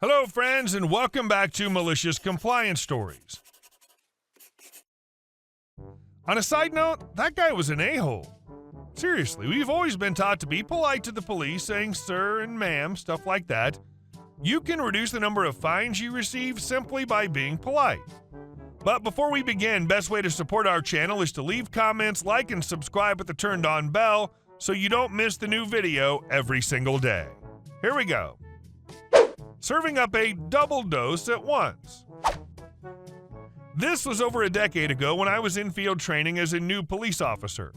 Hello, friends, and welcome back to Malicious Compliance Stories. On a side note, that guy was an a-hole. Seriously, we've always been taught to be polite to the police, saying sir and ma'am, stuff like that. You can reduce the number of fines you receive simply by being polite. But before we begin, best way to support our channel is to leave comments, like, and subscribe with the turned-on bell so you don't miss the new video every single day. Here we go. Serving up a double dose at once. This was over a decade ago when I was in field training as a new police officer.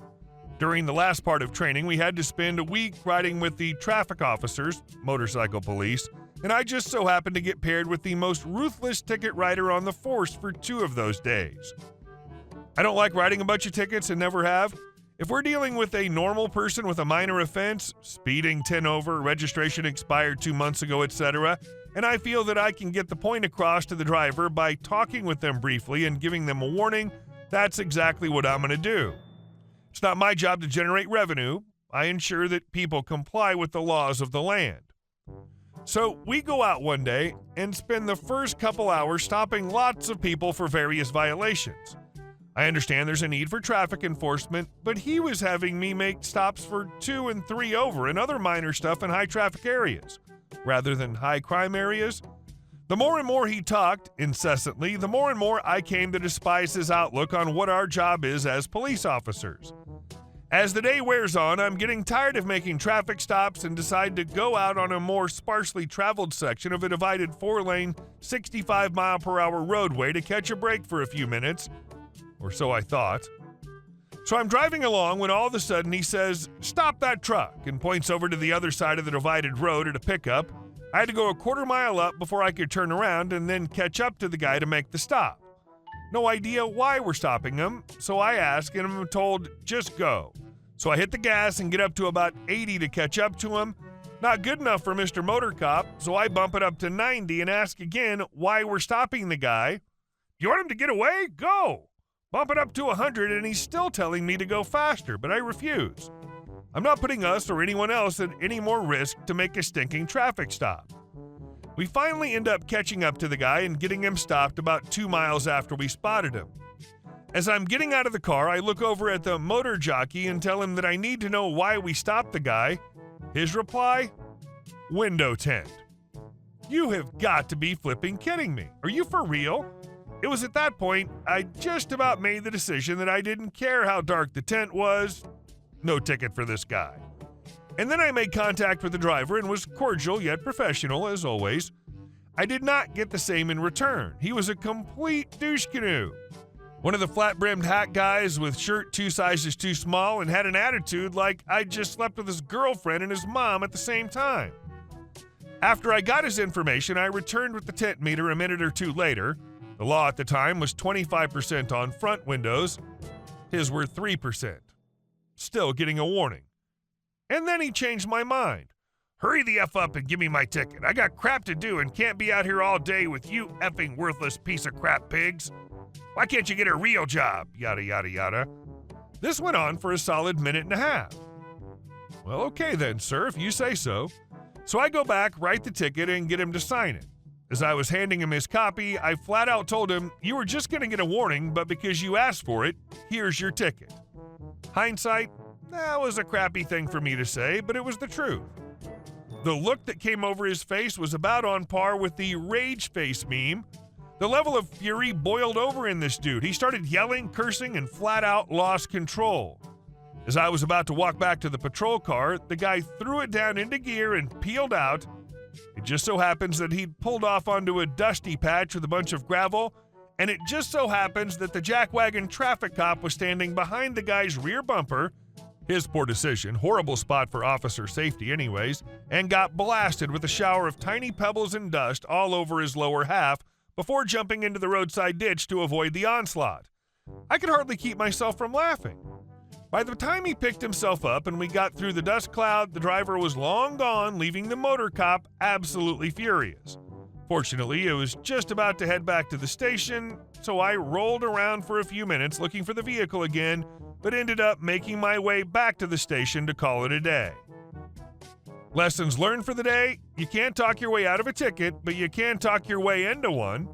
During the last part of training, we had to spend a week riding with the traffic officers, motorcycle police, and I just so happened to get paired with the most ruthless ticket writer on the force for 2 of those days. I don't like writing a bunch of tickets and never have. If we're dealing with a normal person with a minor offense, speeding 10 over, registration expired 2 months ago, etc., and I feel that I can get the point across to the driver by talking with them briefly and giving them a warning, that's exactly what I'm going to do. It's not my job to generate revenue. I ensure that people comply with the laws of the land. So we go out one day and spend the first couple hours stopping lots of people for various violations. I understand there's a need for traffic enforcement, but he was having me make stops for 2 and 3 over and other minor stuff in high traffic areas, rather than high crime areas. The more and more he talked incessantly, the more and more I came to despise his outlook on what our job is as police officers. As the day wears on, I'm getting tired of making traffic stops and decide to go out on a more sparsely traveled section of a divided 4-lane, 65-mile-per-hour roadway to catch a break for a few minutes, or so I thought. So I'm driving along when all of a sudden he says, "Stop that truck," and points over to the other side of the divided road at a pickup. I had to go a quarter mile up before I could turn around and then catch up to the guy to make the stop. No idea why we're stopping him, so I ask and I'm told, just go. So I hit the gas and get up to about 80 to catch up to him. Not good enough for Mr. Motor Cop, so I bump it up to 90 and ask again why we're stopping the guy. "You want him to get away? Go!" Bump it up to 100 and he's still telling me to go faster, but I refuse. I'm not putting us or anyone else at any more risk to make a stinking traffic stop. We finally end up catching up to the guy and getting him stopped about 2 miles after we spotted him. As I'm getting out of the car, I look over at the motor jockey and tell him that I need to know why we stopped the guy. His reply? Window tint. You have got to be flipping kidding me. Are you for real? It was at that point I just about made the decision that I didn't care how dark the tent was. No ticket for this guy. And then I made contact with the driver and was cordial yet professional, as always. I did not get the same in return. He was a complete douche canoe. One of the flat-brimmed hat guys with shirt 2 sizes too small and had an attitude like I just slept with his girlfriend and his mom at the same time. After I got his information, I returned with the tent meter a minute or 2 later. The law at the time was 25% on front windows. His were 3%. Still getting a warning. And then he changed my mind. "Hurry the F up and give me my ticket. I got crap to do and can't be out here all day with you effing worthless piece of crap pigs. Why can't you get a real job?" Yada, yada, yada. This went on for a solid minute and a half. Well, okay then, sir, if you say so. So I go back, write the ticket, and get him to sign it. As I was handing him his copy, I flat out told him, "You were just going to get a warning, but because you asked for it, here's your ticket." Hindsight, that was a crappy thing for me to say, but it was the truth. The look that came over his face was about on par with the rage face meme. The level of fury boiled over in this dude. He started yelling, cursing, and flat out lost control. As I was about to walk back to the patrol car, the guy threw it down into gear and peeled out. It just so happens that he'd pulled off onto a dusty patch with a bunch of gravel, and it just so happens that the jackwagon traffic cop was standing behind the guy's rear bumper, his poor decision, horrible spot for officer safety anyways, and got blasted with a shower of tiny pebbles and dust all over his lower half before jumping into the roadside ditch to avoid the onslaught. I could hardly keep myself from laughing. By the time he picked himself up and we got through the dust cloud, the driver was long gone, leaving the motor cop absolutely furious. Fortunately, it was just about to head back to the station, so I rolled around for a few minutes looking for the vehicle again, but ended up making my way back to the station to call it a day. Lessons learned for the day: you can't talk your way out of a ticket, but you can talk your way into one.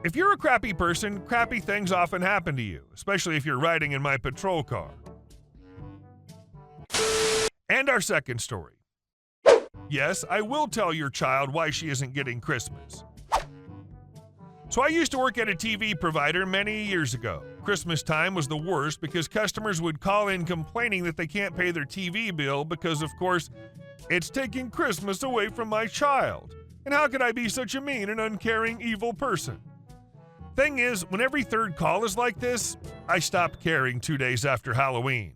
If you're a crappy person, crappy things often happen to you, especially if you're riding in my patrol car. And our second story. Yes, I will tell your child why she isn't getting Christmas. So I used to work at a TV provider many years ago. Christmas time was the worst because customers would call in complaining that they can't pay their TV bill because, of course, it's taking Christmas away from my child. And how could I be such a mean and uncaring evil person? Thing is, when every third call is like this, I stopped caring 2 days after Halloween.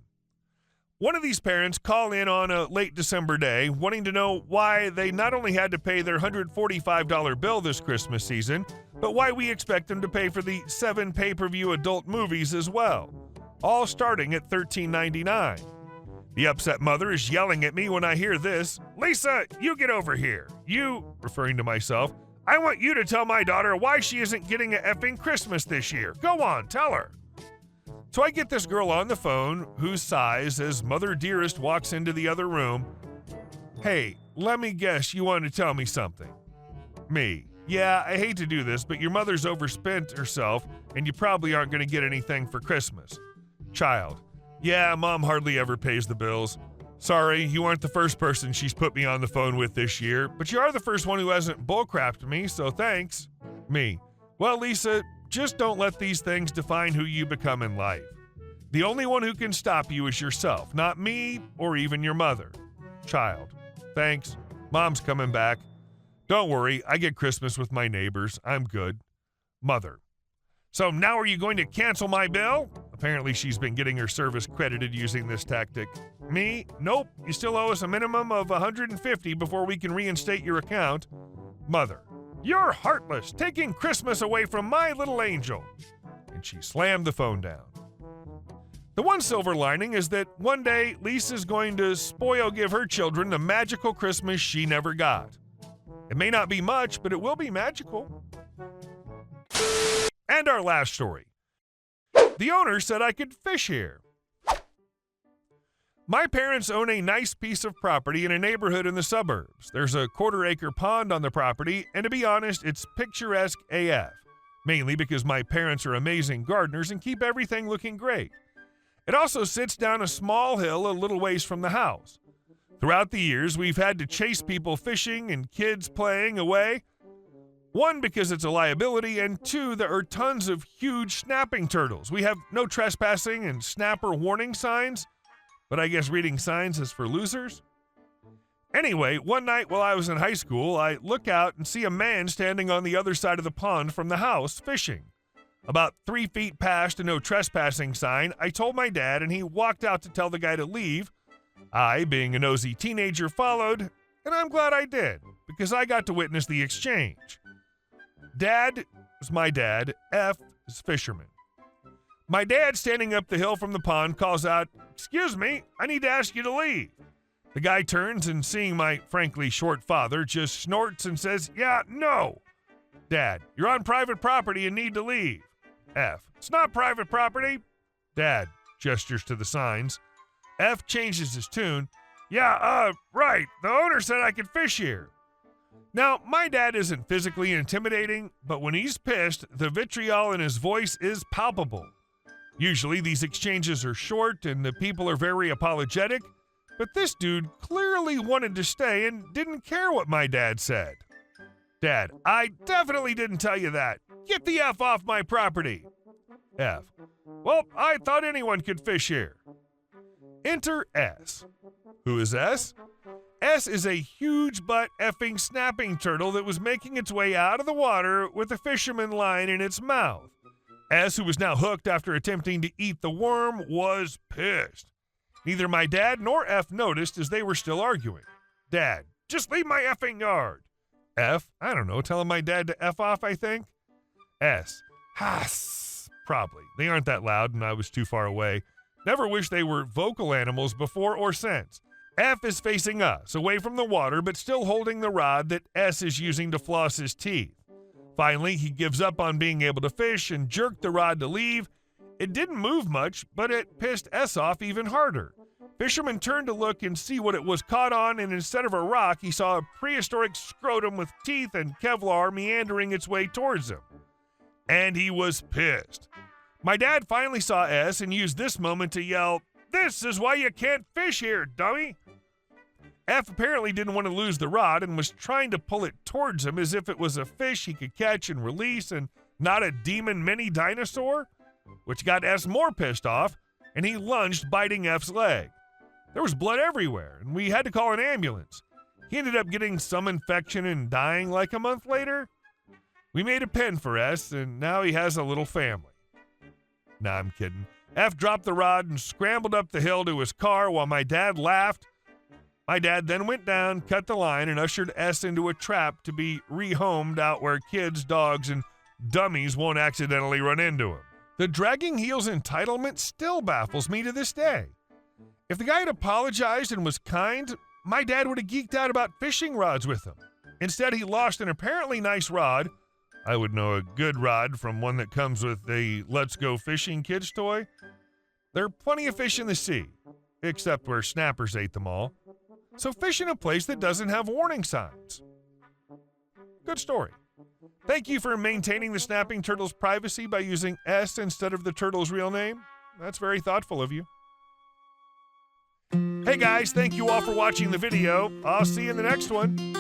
One of these parents called in on a late December day wanting to know why they not only had to pay their $145 bill this Christmas season, but why we expect them to pay for the 7 pay-per-view adult movies as well, all starting at $13.99. The upset mother is yelling at me when I hear this. "Lisa, you get over here. You," referring to myself, "I want you to tell my daughter why she isn't getting a effing Christmas this year. Go on, tell her." So I get this girl on the phone who sighs as Mother Dearest walks into the other room. "Hey, let me guess you want to tell me something." Me: "Yeah, I hate to do this, but your mother's overspent herself and you probably aren't going to get anything for Christmas." Child: "Yeah, Mom hardly ever pays the bills. Sorry, you aren't the first person she's put me on the phone with this year, but you are the first one who hasn't bullcrapped me, so thanks." Me: "Well, Lisa, just don't let these things define who you become in life. The only one who can stop you is yourself, not me or even your mother." Child: "Thanks. Mom's coming back. Don't worry, I get Christmas with my neighbors. I'm good." Mother: "So now are you going to cancel my bill?" Apparently she's been getting her service credited using this tactic. Me: "Nope, you still owe us a minimum of $150 before we can reinstate your account." Mother: "You're heartless, taking Christmas away from my little angel." And she slammed the phone down. The one silver lining is that one day Lisa's going to give her children the magical Christmas she never got. It may not be much, but it will be magical. And our last story. The owner said I could fish here. My parents own a nice piece of property in a neighborhood in the suburbs. There's a 1/4-acre pond on the property, and to be honest, it's picturesque AF, mainly because my parents are amazing gardeners and keep everything looking great. It also sits down a small hill a little ways from the house. Throughout the years, we've had to chase people fishing and kids playing away. One, because it's a liability, and two, there are tons of huge snapping turtles. We have no trespassing and snapper warning signs, but I guess reading signs is for losers. Anyway, one night while I was in high school, I look out and see a man standing on the other side of the pond from the house fishing. About 3 feet past a no trespassing sign, I told my dad, and he walked out to tell the guy to leave. I, being a nosy teenager, followed, and I'm glad I did, because I got to witness the exchange. Dad is my dad, F is fisherman. My dad, standing up the hill from the pond, calls out, "Excuse me, I need to ask you to leave." The guy turns and, seeing my frankly short father, just snorts and says, "Yeah, no." Dad: "You're on private property and need to leave." F: "It's not private property." Dad gestures to the signs. F changes his tune. "Yeah, right. The owner said I could fish here." Now, my dad isn't physically intimidating, but when he's pissed, the vitriol in his voice is palpable. Usually these exchanges are short and the people are very apologetic, but this dude clearly wanted to stay and didn't care what my dad said. Dad: "I definitely didn't tell you that. Get the F off my property." F: "Well, I thought anyone could fish here." Enter S. Who is S? S is a huge butt effing snapping turtle that was making its way out of the water with a fisherman line in its mouth. S, who was now hooked after attempting to eat the worm, was pissed. Neither my dad nor F noticed as they were still arguing. Dad: "Just leave my effing yard." F: "I don't know, telling my dad to F off, I think." S: "Hass. Probably. They aren't that loud and I was too far away. Never wished they were vocal animals before or since." F is facing us, away from the water, but still holding the rod that S is using to floss his teeth. Finally, he gives up on being able to fish and jerked the rod to leave. It didn't move much, but it pissed S off even harder. Fisherman turned to look and see what it was caught on, and instead of a rock, he saw a prehistoric scrotum with teeth and Kevlar meandering its way towards him. And he was pissed. My dad finally saw S and used this moment to yell, "This is why you can't fish here, dummy!" F apparently didn't want to lose the rod and was trying to pull it towards him as if it was a fish he could catch and release and not a demon mini dinosaur, which got S more pissed off, and he lunged, biting F's leg. There was blood everywhere, and we had to call an ambulance. He ended up getting some infection and dying like a month later. We made a pen for S, and now he has a little family. Nah, I'm kidding. F dropped the rod and scrambled up the hill to his car while my dad laughed. My dad then went down, cut the line, and ushered S into a trap to be rehomed out where kids, dogs, and dummies won't accidentally run into him. The dragging heels entitlement still baffles me to this day. If the guy had apologized and was kind, my dad would have geeked out about fishing rods with him. Instead, he lost an apparently nice rod. I would know a good rod from one that comes with a Let's Go Fishing Kids toy. There are plenty of fish in the sea, except where snappers ate them all. So fish in a place that doesn't have warning signs. Good story. Thank you for maintaining the snapping turtle's privacy by using S instead of the turtle's real name. That's very thoughtful of you. Hey guys, thank you all for watching the video. I'll see you in the next one.